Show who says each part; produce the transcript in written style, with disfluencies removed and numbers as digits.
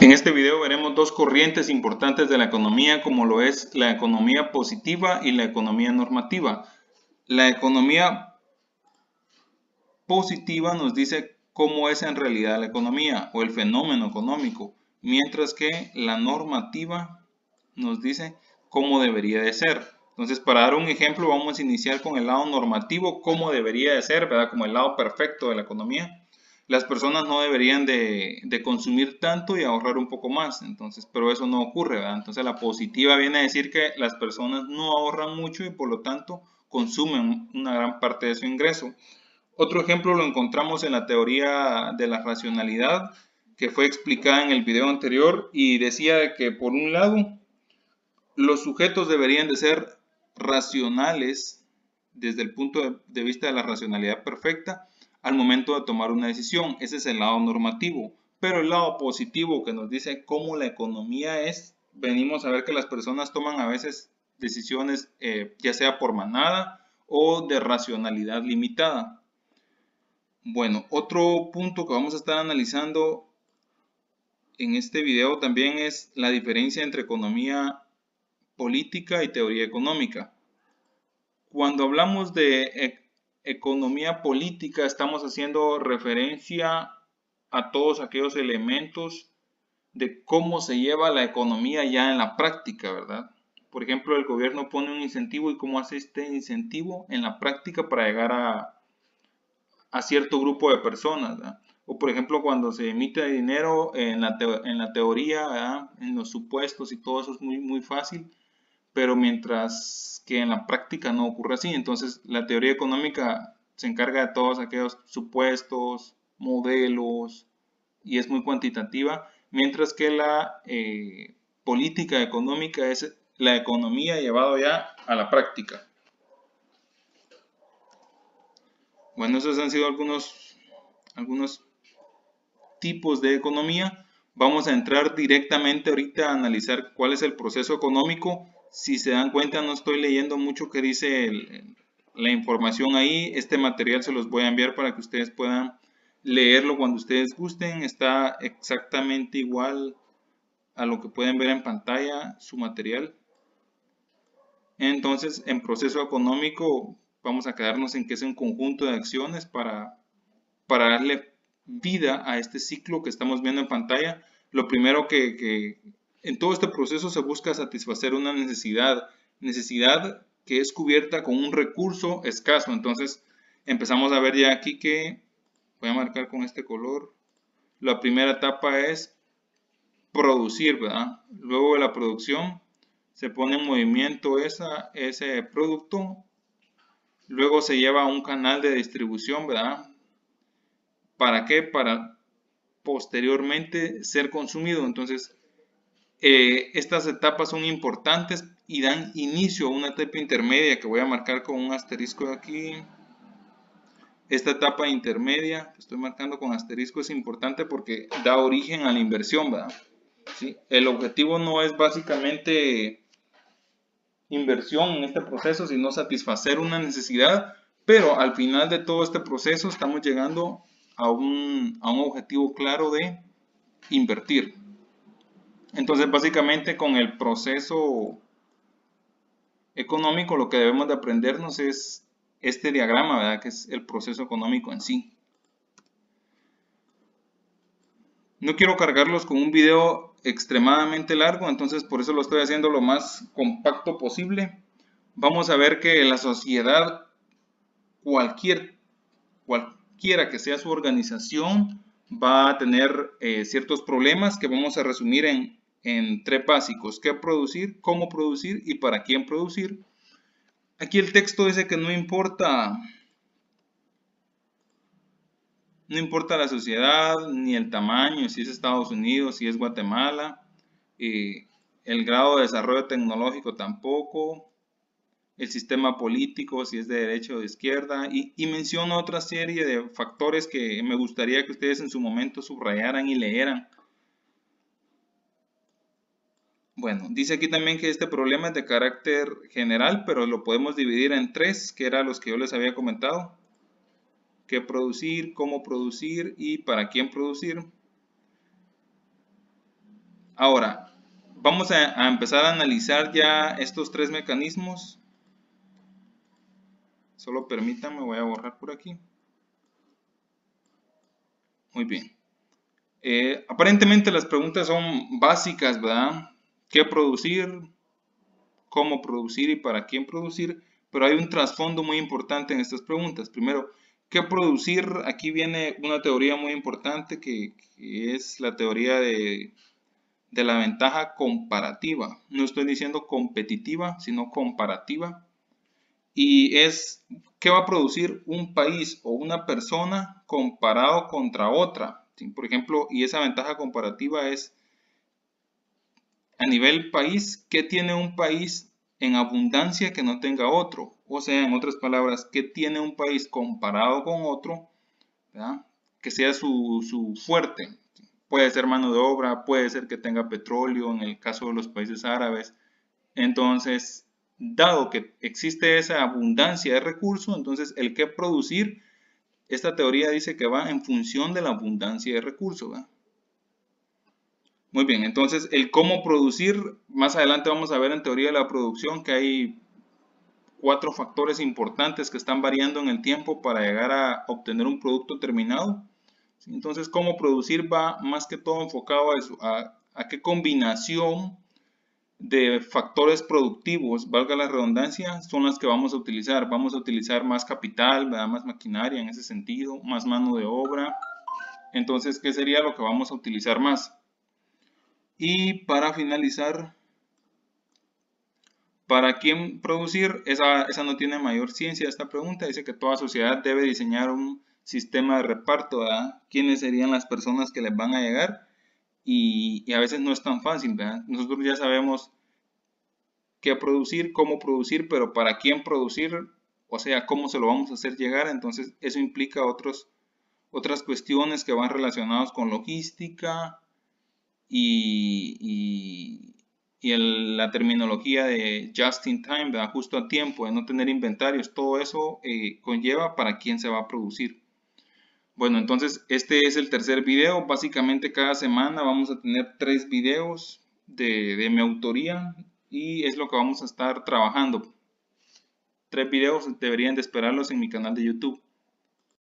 Speaker 1: En este video veremos dos corrientes importantes de la economía, como lo es la economía positiva y la economía normativa. La economía positiva nos dice cómo es en realidad la economía o el fenómeno económico, mientras que la normativa nos dice cómo debería de ser. Entonces, para dar un ejemplo, vamos a iniciar con el lado normativo, cómo debería de ser, ¿verdad? Como el lado perfecto de la economía. Las personas no deberían de consumir tanto y ahorrar un poco más, entonces, pero eso no ocurre, ¿verdad? Entonces, la positiva viene a decir que las personas no ahorran mucho y por lo tanto consumen una gran parte de su ingreso. Otro ejemplo lo encontramos en la teoría de la racionalidad, que fue explicada en el video anterior y decía que por un lado los sujetos deberían de ser racionales desde el punto de vista de la racionalidad perfecta al momento de tomar una decisión. Ese es el lado normativo. Pero el lado positivo que nos dice cómo la economía es, venimos a ver que las personas toman a veces decisiones ya sea por manada o de racionalidad limitada. Bueno, otro punto que vamos a estar analizando en este video también es la diferencia entre economía política y teoría económica. Cuando hablamos de economía política, estamos haciendo referencia a todos aquellos elementos de cómo se lleva la economía ya en la práctica, ¿verdad? Por ejemplo, el gobierno pone un incentivo y cómo hace este incentivo en la práctica para llegar a cierto grupo de personas, ¿verdad? O por ejemplo, cuando se emite dinero en la teoría, ¿verdad? En los supuestos y todo eso es muy fácil, pero mientras que en la práctica no ocurre así. Entonces, la teoría económica se encarga de todos aquellos supuestos, modelos, y es muy cuantitativa, mientras que la política económica es la economía llevado ya a la práctica. Bueno, esos han sido algunos tipos de economía. Vamos a entrar directamente ahorita a analizar cuál es el proceso económico. Si se dan cuenta, no estoy leyendo mucho que dice la información ahí. Este material se los voy a enviar para que ustedes puedan leerlo cuando ustedes gusten. Está exactamente igual a lo que pueden ver en pantalla, su material. Entonces, en proceso económico, vamos a quedarnos en que es un conjunto de acciones para darle vida a este ciclo que estamos viendo en pantalla. Lo primero que en todo este proceso se busca satisfacer una necesidad que es cubierta con un recurso escaso. Entonces empezamos a ver ya aquí que, voy a marcar con este color, la primera etapa es producir, ¿verdad? Luego de la producción se pone en movimiento ese producto, luego se lleva a un canal de distribución, ¿verdad? ¿Para qué? Para posteriormente ser consumido. Entonces, estas etapas son importantes y dan inicio a una etapa intermedia que voy a marcar con un asterisco aquí. Esta etapa intermedia que estoy marcando con asterisco es importante porque da origen a la inversión, ¿verdad? ¿Sí? El objetivo no es básicamente inversión en este proceso, sino satisfacer una necesidad, pero al final de todo este proceso estamos llegando a un objetivo claro de invertir. Entonces, básicamente con el proceso económico lo que debemos de aprendernos es este diagrama, ¿verdad? Que es el proceso económico en sí. No quiero cargarlos con un video extremadamente largo, entonces por eso lo estoy haciendo lo más compacto posible. Vamos a ver que la sociedad, cualquiera que sea su organización, va a tener ciertos problemas que vamos a resumir en tres básicos: qué producir, cómo producir y para quién producir. Aquí el texto dice que no importa la sociedad ni el tamaño, si es Estados Unidos, si es Guatemala, el grado de desarrollo tecnológico tampoco, el sistema político, si es de derecha o de izquierda, y menciona otra serie de factores que me gustaría que ustedes en su momento subrayaran y leyeran. Bueno, dice aquí también que este problema es de carácter general, pero lo podemos dividir en tres, que eran los que yo les había comentado: qué producir, cómo producir y para quién producir. Ahora, vamos a empezar a analizar ya estos tres mecanismos. Solo permítanme, voy a borrar por aquí. Muy bien. Aparentemente las preguntas son básicas, ¿verdad? ¿Qué producir? ¿Cómo producir y para quién producir? Pero hay un trasfondo muy importante en estas preguntas. Primero, ¿qué producir? Aquí viene una teoría muy importante que es la teoría de la ventaja comparativa. No estoy diciendo competitiva, sino comparativa. Y es, ¿qué va a producir un país o una persona comparado contra otra? ¿Sí? Por ejemplo, y esa ventaja comparativa es a nivel país, ¿qué tiene un país en abundancia que no tenga otro? O sea, en otras palabras, ¿qué tiene un país comparado con otro, ¿verdad? Que sea su fuerte? Puede ser mano de obra, puede ser que tenga petróleo, en el caso de los países árabes. Entonces, dado que existe esa abundancia de recursos, entonces el que producir, esta teoría dice que va en función de la abundancia de recursos, ¿verdad? Muy bien, entonces el cómo producir, más adelante vamos a ver en teoría de la producción que hay 4 factores importantes que están variando en el tiempo para llegar a obtener un producto terminado. Entonces, cómo producir va más que todo enfocado a eso, a qué combinación de factores productivos, valga la redundancia, son las que vamos a utilizar. Vamos a utilizar más capital, ¿verdad? Más maquinaria en ese sentido, más mano de obra. Entonces, ¿qué sería lo que vamos a utilizar más? Y para finalizar, ¿para quién producir? Esa no tiene mayor ciencia esta pregunta. Dice que toda sociedad debe diseñar un sistema de reparto, ¿verdad? ¿Quiénes serían las personas que les van a llegar? Y a veces no es tan fácil, ¿verdad? Nosotros ya sabemos qué producir, cómo producir, pero para quién producir, o sea, cómo se lo vamos a hacer llegar. Entonces, eso implica otras cuestiones que van relacionadas con logística y la terminología de just in time, ¿verdad? Justo a tiempo, de no tener inventarios. Todo eso conlleva para quién se va a producir. Bueno, entonces este es el tercer video. Básicamente cada semana vamos a tener 3 videos de mi autoría y es lo que vamos a estar trabajando. 3 videos deberían de esperarlos en mi canal de YouTube.